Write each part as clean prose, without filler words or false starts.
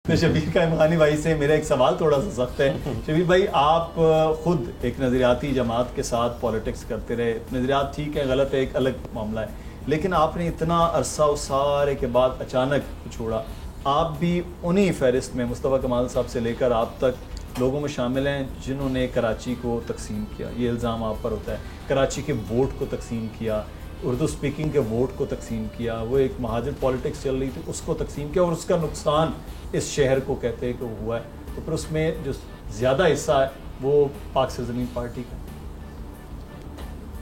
तो शबीर का इमरानी भाई से मेरा एक सवाल थोड़ा सा सख्त है। शबीर भाई, आप खुद एक नज़रियाती जमात के साथ पॉलिटिक्स करते रहे। नज़रियात ठीक है, गलत है, एक अलग मामला है, लेकिन आपने इतना अरसा उस सारे के बाद अचानक छोड़ा। आप भी उन्हीं फहरिस्त में मुस्तफ़ा कमाल साहब से लेकर आप तक लोगों में शामिल हैं जिन्होंने कराची को तकसीम किया। ये इल्ज़ाम आप पर होता है, कराची के वोट को तकसीम किया, उर्दू स्पीकिंग के वोट को तकसीम किया, वो एक महाजर पॉलिटिक्स चल रही थी उसको तकसीम किया, और उसका नुकसान इस शहर को कहते हैं कि वो हुआ है। तो फिर उसमें जो ज़्यादा हिस्सा है वो पाक सरज़मीन पार्टी का।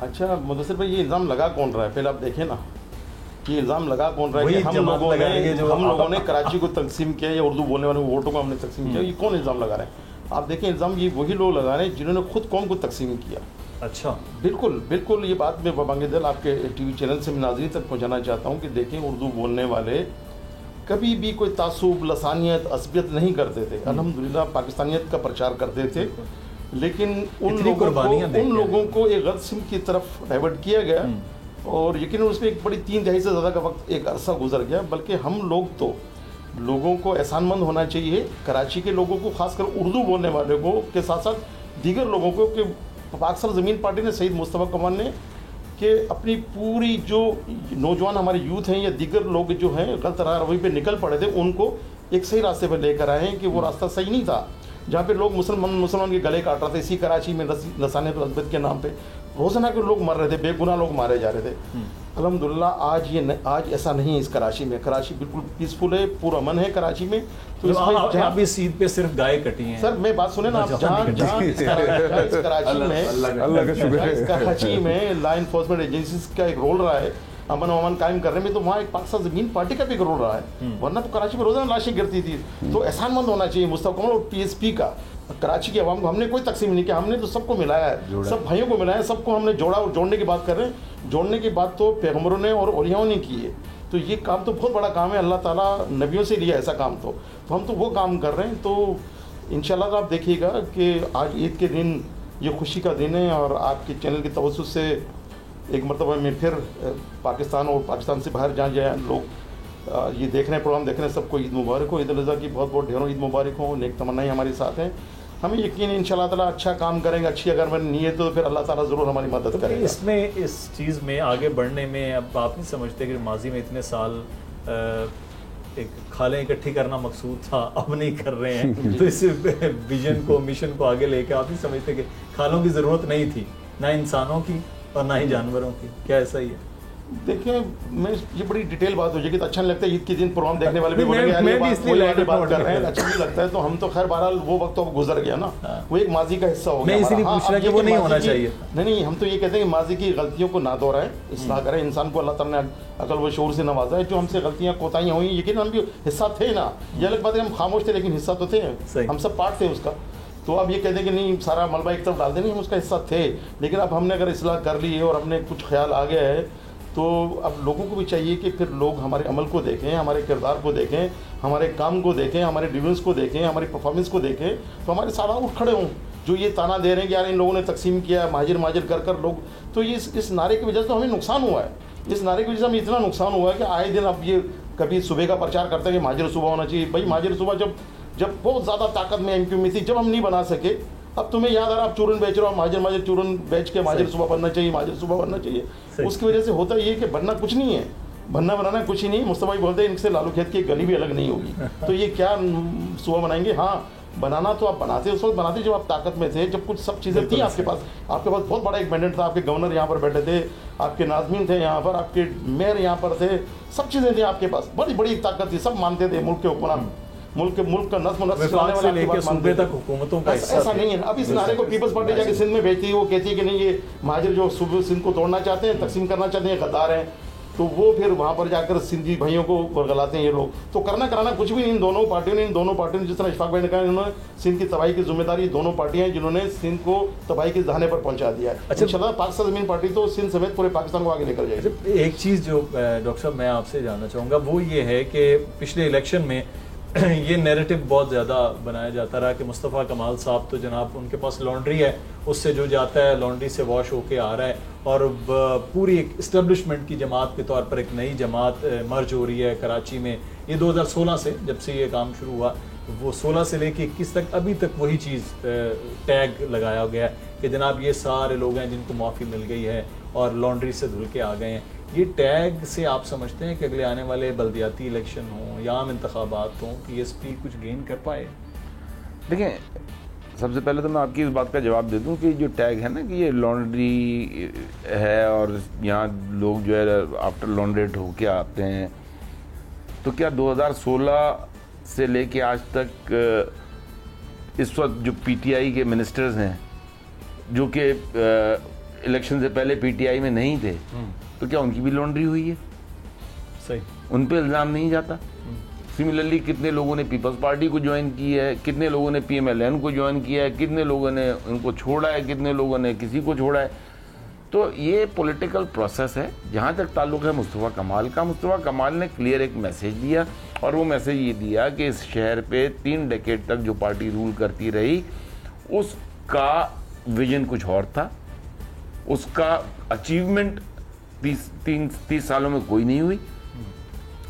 अच्छा मुदस्सिर भाई, ये इल्ज़ाम लगा कौन रहा है? पहले आप देखें ना, ये इल्ज़ाम लगा कौन रहा है कि हम लोगों ने कराची को तकसीम किया या उर्दू बोलने वाले वोटों को हमने तकसीम किया। ये कौन इल्ज़ाम लगा रहे हैं? आप देखें, इल्ज़ाम ये वही लोग लगा रहे हैं जिन्होंने खुद कौम को तकसीम किया। अच्छा, बिल्कुल बिल्कुल। ये बात मैं बबांगे दिल आपके टीवी चैनल से मैं नाज़रीन तक पहुँचाना चाहता हूँ कि देखें, उर्दू बोलने वाले कभी भी कोई तासुब, लसानियत, असबियत नहीं करते थे। अल्हम्दुलिल्लाह पाकिस्तानियत का प्रचार करते थे, लेकिन उन लोगों को एक गलत सिम की तरफ डाइवर्ट किया गया, और यकीन उसमें एक बड़ी 3 दहाई से ज़्यादा का वक्त, एक अरसा गुजर गया। बल्कि हम लोग तो लोगों को एहसानमंद होना चाहिए, कराची के लोगों को, खासकर उर्दू बोलने वाले को के साथ साथ दीगर लोगों को, कि पाक सरज़मीन पार्टी ने, सईद मुस्तफ़ा कमाल ने, कि अपनी पूरी जो नौजवान हमारे यूथ हैं या दीगर लोग जो हैं गलत रवैये पे निकल पड़े थे, उनको एक सही रास्ते पर लेकर आए हैं कि वो रास्ता सही नहीं था। जहाँ पे लोग मुसलमान के गले काट रहे थे, इसी कराची में लसानियत और असबियत के नाम पे रोज़ाना के लोग मर रहे थे, बेगुनाह लोग मारे जा रहे थे। अल्हम्दुलिल्लाह आज ऐसा नहीं है इस कराची में। कराची बिल्कुल पीसफुल है, पूरा मन है कराची में। तो आप इस ईद पे सिर्फ गाय कटी हैं सर, मैं बात सुने ना, कराची में लॉ इन्फोर्समेंट एजेंसीज का एक रोल रहा है अमन अमान कायम करने में, तो वहाँ एक पाक सरज़मीन पार्टी का भी एक रोल रहा है। वरना तो कराची में रोज़ाना लाशें गिरती थी। तो एहसानमंद होना चाहिए मुस्तफ़ा कमाल और पीएसपी का। कराची की आवाम को हमने कोई तकसीम नहीं किया, हमने तो सबको मिलाया है, सब भाइयों को मिलाया है, सबको हमने जोड़ा, और जोड़ने की बात कर रहे हैं। जोड़ने की बात तो पैगम्बरों ने और औलियाओं ने की है। तो ये काम तो बहुत बड़ा काम है, अल्लाह ताला नबियों से लिया ऐसा काम। तो हम तो वो काम कर रहे हैं। तो इंशाल्लाह आप देखिएगा कि आज ईद के दिन ये खुशी का दिन है, और आपके चैनल की तवज्जो से एक मरतबा में फिर पाकिस्तान और पाकिस्तान से बाहर जहाँ जाए लोग ये देख रहे हैं, प्रोग्राम देख रहे हैं, सबको ईद मुबारक हो। ईद उल अज़हा की बहुत बहुत ढेरों ईद मुबारक हो। नेक तमन्नाएं हमारे साथ हैं। हमें यकीन इंशाल्लाह ताला अच्छा काम करेंगे, अच्छी अगर मैं नीयत तो फिर अल्लाह ताला ज़रूर हमारी मदद करेगा। इसमें इस चीज़ में आगे बढ़ने में अब आप नहीं समझते कि माजी में इतने साल एक खालें इकट्ठी करना मकसूद था, अब नहीं कर रहे हैं, तो इस विजन को, मिशन को आगे लेके आप नहीं समझते कि खालों की ज़रूरत नहीं थी, ना इंसानों की और ना ही जानवरों की? क्या ऐसा ही है? देखिए, मैं ये बड़ी डिटेल बात हो जाएगी तो अच्छा नहीं लगता है। ईद के दिन प्रोग्राम देखने वाले भी बोलेंगे यार ये बात कर रहे हैं, अच्छा नहीं लगता है। तो हम तो खैर बहरहाल वो वक्त तो गुजर गया ना, वो एक माजी का हिस्सा हो गया। मैं इसीलिए पूछ रहा कि वो नहीं होना चाहिए। नहीं, हम तो ये कहते हैं कि माजी की गलतियों को ना दोहराएं, इस्लाह करें। इंसान को अल्लाह ताला ने अकल व शऊर से नवाजा है। जो हमसे गलतियाँ कोताहियाँ हुई, यकीन हम भी हिस्सा थे ना, ये अलग बात है, हम खामोश थे लेकिन हिस्सा तो थे, हम सब पार्ट थे उसका। तो अब ये कहते हैं कि नहीं सारा मलबा एक तरफ डाल दें, नहीं, हम उसका हिस्सा थे। लेकिन अब हमने अगर इस्लाह कर ली है और अपने कुछ ख्याल आ गया है, तो अब लोगों को भी चाहिए कि फिर लोग हमारे अमल को देखें, हमारे किरदार को देखें, हमारे काम को देखें, हमारे डिवीज़न्स को देखें, हमारी परफॉर्मेंस को देखें, तो हमारे सारा उठ खड़े हों। जो ये ताना दे रहे हैं कि यार इन लोगों ने तकसीम किया, माजिर कर लोग, तो ये इस नारे की वजह से तो हमें नुकसान हुआ है। इस नारे की वजह से हमें इतना नुकसान हुआ है कि आए दिन अब ये कभी सुबह का प्रचार करते हैं कि माजिर सुबह होना चाहिए। भाई माजिर सुबह जब बहुत ज़्यादा ताकत में एमक्यू में थी, जब हम नहीं बना सके, अब तुम्हें याद आ रहा, आप चूरन बेच रहे हो, माजिर चूरन बेच के माजिर सुबह बनना चाहिए, माजिर सुबह बनना चाहिए। उसकी वजह से होता ये कि बनना कुछ नहीं है, बनाना कुछ ही नहीं। मुस्तफ़ा भाई बोलते हैं इनसे लालू खेत की गली भी अलग नहीं होगी। तो ये क्या सुबह बनाएंगे? हाँ, बनाना तो आप बनाते, उस वक्त बनाते जब आप ताकत में थे, जब कुछ सब चीज़ें थी आपके पास बहुत बड़ा एक मैंडेट था। आपके गवर्नर यहाँ पर बैठे थे, आपके नाज़मीन थे यहाँ पर, आपके मेयर यहाँ पर थे, सब चीज़ें थी आपके पास, बड़ी बड़ी ताकत थी, सब मानते थे। मुल्क के हुक्मरान, मुल्क का नस्म सूबे तक हुकूमतों का ऐसा नहीं है। अब इस नारे को पीपल्स पार्टी जाके सिंध में भेजती है, वो कहती है कि नहीं ये महाजिर जो सूबे सिंध को तोड़ना चाहते हैं, तकसीम करना चाहते हैं, गद्दार हैं। तो वो फिर वहाँ पर जाकर सिंधी भाइयों को वर्गलाते हैं ये लोग। तो कराना कुछ भी नहीं। इन दोनों पार्टियों ने जिस तरह इशफाक भाई ने कहा, इन्होंने सिंध की तबाही की जिम्मेदारी दोनों पार्टियां हैं जिन्होंने सिंध को तबाही के दहाने पर पहुंचा दिया है। अच्छा, इंशाल्लाह पाक सरज़मीन पार्टी तो सिंध समेत पूरे पाकिस्तान को आगे लेकर जाएगी। एक चीज़ जो डॉक्टर साहब मैं आपसे जानना चाहूँगा वो ये है कि पिछले इलेक्शन में ये नैरेटिव बहुत ज़्यादा बनाया जाता रहा कि मुस्तफ़ा कमाल साहब तो जनाब उनके पास लॉन्ड्री है, उससे जो जाता है लॉन्ड्री से वॉश होके आ रहा है, और पूरी एक इस्टेब्लिशमेंट की जमात के तौर पर एक नई जमात मर्ज हो रही है कराची में। ये 2016 से जब से ये काम शुरू हुआ, वो 16 से लेके 21 तक अभी तक वही चीज़ टैग लगाया गया है कि जनाब ये सारे लोग हैं जिनको माफ़ी मिल गई है और लॉन्ड्री से धुल के आ गए हैं। ये टैग से आप समझते हैं कि अगले आने वाले बल्दियाती इलेक्शन हों या आम इंतखाबात हों, पीएसपी कुछ गेन कर पाए? देखें, सबसे पहले तो मैं आपकी इस बात का जवाब दे दूं कि जो टैग है ना कि ये लॉन्ड्री है और यहाँ लोग जो है आफ्टर लॉन्ड्रेट होके आते हैं, तो क्या 2016 से लेके आज तक इस वक्त जो पीटीआई के मिनिस्टर्स हैं जो कि इलेक्शन से पहले पीटीआई में नहीं थे, तो क्या उनकी भी लॉन्ड्री हुई है? सही, उन पे इल्ज़ाम नहीं जाता। सिमिलरली कितने लोगों ने पीपल्स पार्टी को ज्वाइन की है, कितने लोगों ने पीएमएलएन को ज्वाइन किया है, कितने लोगों ने उनको छोड़ा है, कितने लोगों ने किसी को छोड़ा है। तो ये पॉलिटिकल प्रोसेस है। जहाँ तक ताल्लुक़ है मुस्तफ़ा कमाल का, मुस्तफ़ा कमाल ने क्लियर एक मैसेज दिया, और वो मैसेज ये दिया कि इस शहर पे 3 डेकेड तक जो पार्टी रूल करती रही उसका विजन कुछ और था, उसका अचीवमेंट 30 सालों में कोई नहीं हुई,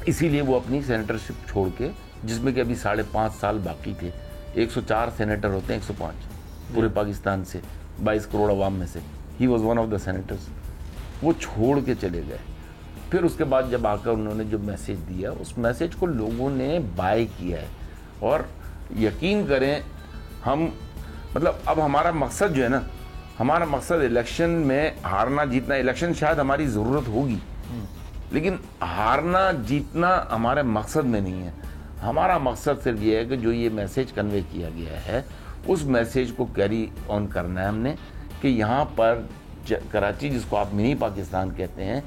इसीलिए वो अपनी सेनेटरशिप छोड़ के, जिसमें कि अभी 5.5 साल बाकी थे, 104 सेनेटर होते हैं, 105 पूरे पाकिस्तान से, 22 करोड़ अवाम में से, he was one of the senators, वो छोड़ के चले गए। फिर उसके बाद जब आकर उन्होंने जो मैसेज दिया, उस मैसेज को लोगों ने बाय किया है, और यकीन करें हम मतलब अब हमारा मकसद जो है ना, हमारा मकसद इलेक्शन में हारना जीतना, इलेक्शन शायद हमारी ज़रूरत होगी लेकिन हारना जीतना हमारे मकसद में नहीं है। हमारा मकसद सिर्फ ये है कि जो ये मैसेज कन्वे किया गया है उस मैसेज को कैरी ऑन करना है हमने, कि यहाँ पर कराची, जिसको आप मिनी पाकिस्तान कहते हैं,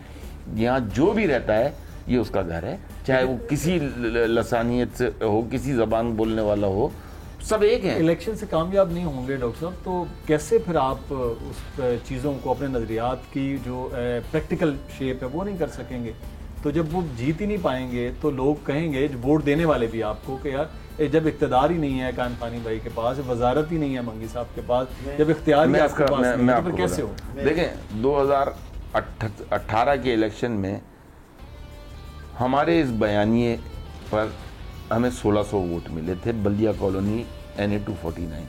यहाँ जो भी रहता है ये उसका घर है, चाहे वो किसी लसानियत से हो, किसी ज़बान बोलने वाला हो, सब एक है। इलेक्शन से कामयाब नहीं होंगे डॉक्टर साहब, तो कैसे फिर आप उस चीज़ों को, अपने नज़रियात की जो प्रैक्टिकल शेप है वो नहीं कर सकेंगे? तो जब वो जीत ही नहीं पाएंगे तो लोग कहेंगे, वोट देने वाले भी आपको, कि यार जब इख्तियार ही नहीं है कान पानी भाई के पास, वजारत ही नहीं है मंगी साहब के पास, जब इख्तियार ही आपके पास नहीं है, तो फिर कैसे हो? देखें, 2018 के इलेक्शन में हमारे इस बयानिए पर हमें 1600 वोट मिले थे, बल्दिया कॉलोनी NA 249,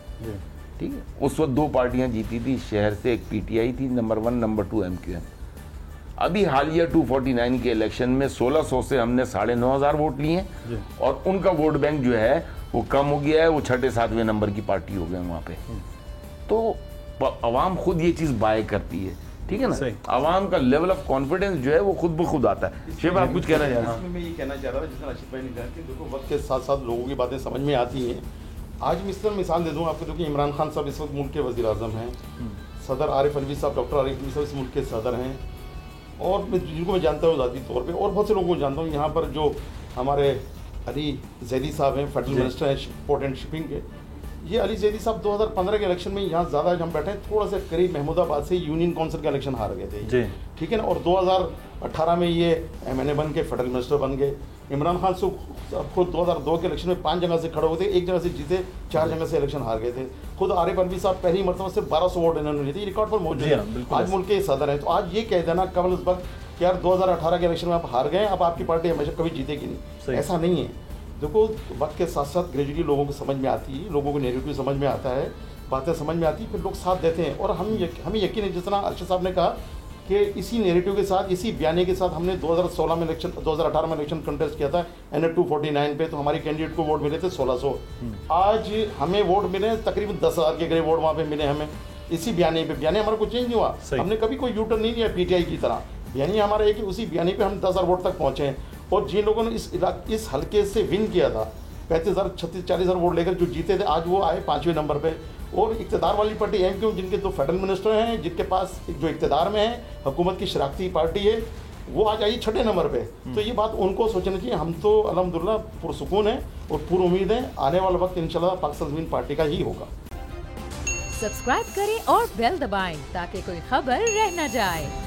ठीक है। उस वक्त 2 पार्टियां जीती थी शहर से, एक पीटीआई थी नंबर 1, नंबर 2 MQM। अभी हालिया 249 के इलेक्शन में 1600 से हमने 9,500 वोट लिए हैं, और उनका वोट बैंक जो है वो कम हो गया है, वो 6-7वें नंबर की पार्टी हो गए वहाँ पे। तो अवाम खुद ये चीज़ बाय करती है, ठीक है ना। आवाम का लेवल ऑफ कॉन्फिडेंस जो है वो खुद ब खुद आता है। शेख आप कुछ कहना चाह रहे हैं? मैं ये कहना चाह रहा था, जिसने रशीद भाई ने कहा कि देखो वक्त के साथ साथ लोगों की बातें समझ में आती हैं। आज मिसाल दे दूँ आपको, देखिए इमरान खान साहब इस वक्त मुल्क के वज़ीर आज़म हैं, सदर आरिफ अलवी साहब, डॉक्टर आरिफ अलवी साहब इस मुल्क के सदर हैं, और जिनको मैं जानता हूँ ज़ाती तौर पर, और बहुत से लोगों को जानता हूँ। यहाँ पर जो हमारे अली जैदी साहब हैं, फेडरल मिनिस्टर हैं पोर्ट एंड शिपिंग के, ये अली जैदी साहब 2015 के इलेक्शन में यहाँ ज़्यादा हम बैठे हैं, थोड़ा सा करीब महमूदाबाद से यूनियन काउंसिल का इलेक्शन हार गए थे, ठीक है ना। और 2018 में ये MNA बन के फेडरल मिनिस्टर बन गए। इमरान खान खुद 2002 के इलेक्शन में 5 जगह से खड़े हुए थे, 1 जगह से जीते, 4 जगह से इलेक्शन हार गए थे। खुद आरिफ अलवी साहब पहली मरतबा से 1200 वोट इन्होंने लिए थे, रिकॉर्ड पर मौजूद है, आज मुल्क के सदर हैं। तो आज ये कह देना कबल उस वक्त कि यार 2018 के इलेक्शन में आप हार गए, अब आपकी पार्टी हमेशा कभी जीतेगी नहीं, ऐसा नहीं है। देखो वक्त के साथ साथ ग्रेजुअली लोगों को समझ में आती है, लोगों को नेगेटिव समझ में आता है, बातें समझ में आती है, फिर लोग साथ देते हैं। और हमें यकीन है, जिस तरह अरशद साहब ने कहा कि इसी नेरेटिव के साथ, इसी बयाने के साथ हमने 2016 में इलेक्शन, 2018 में इलेक्शन कंटेस्ट किया था NA 249 पे, तो हमारी कैंडिडेट को वोट मिले थे 1600। आज हमें वोट मिले तकरीबन 10,000 के करीब वोट वहाँ पे मिले हमें, इसी बयाने पे। बयाने हमारा कुछ चेंज नहीं हुआ, हमने कभी कोई यूटर्न नहीं लिया PTI की तरह। बयानी हमारा है कि उसी बयानी पे हम 10,000 वोट तक पहुँचे हैं। और जिन लोगों ने इस हल्के से विन किया था, 35,000, 36,000, 40,000 वोट लेकर जो जीते थे, आज वो आए 5वें नंबर पे। और इक़्तिदार वाली पार्टी MQ, जिनके 2 फेडरल मिनिस्टर हैं, जिनके पास जो इक़्तिदार में है, हुकूमत की शराकती पार्टी है, वो आज आई 6ठे नंबर पे। तो ये बात उनको सोचना चाहिए। हम तो अल्हम्दुलिल्लाह पुरसुकून है और पूरी उम्मीद है आने वाला वक्त इंशाल्लाह पाकिस्तान ज़मीन पार्टी का ही होगा। सब्सक्राइब करें और बेल दबाएं ताकि कोई खबर रह न जाए।